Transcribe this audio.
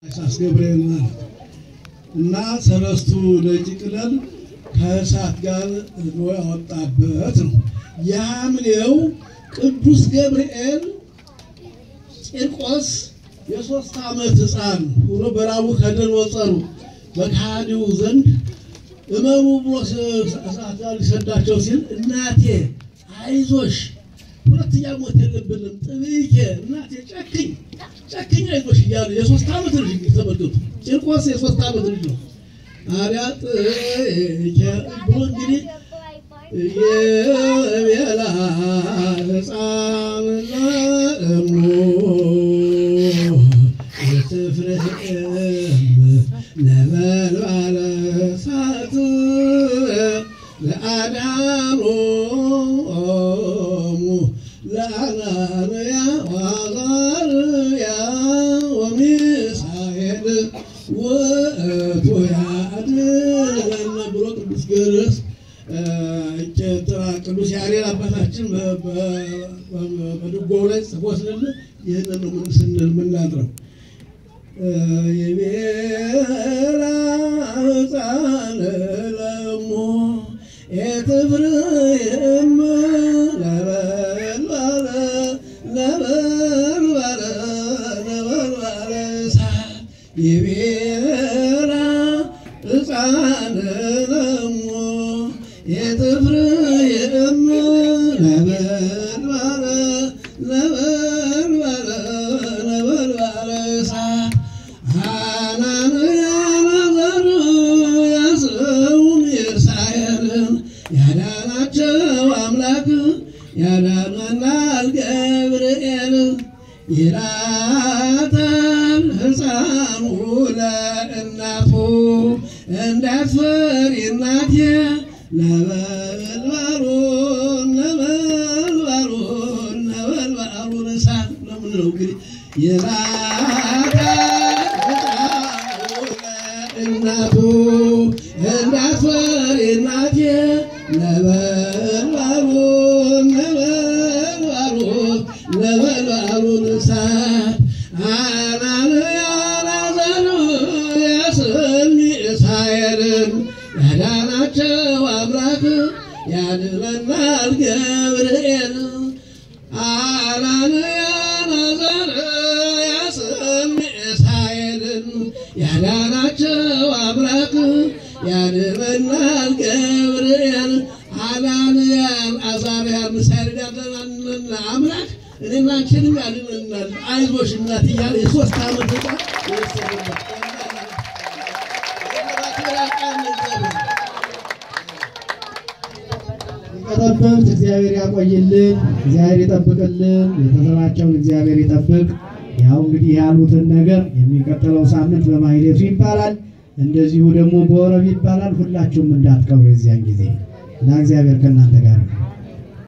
አሳስ ገብርኤል እና ሰለስቱ ደቂቅለን ከእሳት ጋር ወጣበት ነው ያምኔው ቅዱስ ገብርኤል ቂርቆስ የ3 ዓመት ሕፃን ሆኖ በራቡ ከደንወጠሩ በካህዲው ዘንድ እመኑ ብሎ እሳት ጋር ሊሰዳቸው ሲል እናቴ አይዞሽ ሁለተኛ ሞት የለብንም ጥብቄ እናቴ ጨክኝ አይዞሽ እያሉ የ3 ዓመት ልጅ ተመልከቱ ቂርቆስ የ3 ዓመት ልጅ ነው አሪያት ብሎ እንግዲህ የቤላ ሕፃን እሞ የትፍርህም ነበልባለ እሳት ለአዳኖሙ ለአናንያ ወአዛርያ ወሚሳኤል ውእቱ ያድኅነነ ብሎ ቅዱስ ገብርኤል ቅዱስ ያሬድ አባታችን በድጓው ላይ ጽፎልን ይህንን ነው ስንል ምናድረው የቤላ ሕፃን ለሞ የትፍርህም ነበልባለ እሳት የቤላ ሕፃን ለሞ የትፍርህም ነበልባለ እሳት አናንያ ወአዛርያ ወሚሳኤል ያዳናቸው አምላክ ያዳናናል ገብርኤል ይላታል ሕፃኑ ለእናቱ እንዳትፈሪ እናቴ ነበልባሉን እሳት ነው የምንለው እንግዲህ ይላታል እናቱ እንዳትፈሪ እናቴ ነበልባሉን እሳት አናንያ ወአዛርያ ወሚሳኤልን ያዳናቸው አምላክ ያድኅነናል ገብርኤል አናንያ ወአዛርያ ወሚሳኤልን ያዳናቸው አምላክ ያድኅነናል ገብርኤል አናንያ ወአዛርያ ወሚሳኤልን ያድኅነናል አምላክ እኔና አንቺንም ያድኅነናል አይዞሽ እናት እያለ የ3 ዓመት ሕፃን ከተጠበቅት እግዚአብሔር ያቆይልን እግዚአብሔር ይጠብቅልን ቤተሰባቸውን እግዚአብሔር ይጠብቅ ያው እንግዲህ ያሉትን ነገር የሚቀጥለው ሳምንት በማህሌቱ ይባላል እንደዚሁ ደግሞ በወረብ ይባላል ሁላችሁም እንዳትቀሩ የዚያን ጊዜ እና እግዚአብሔር ከእናንተ ጋር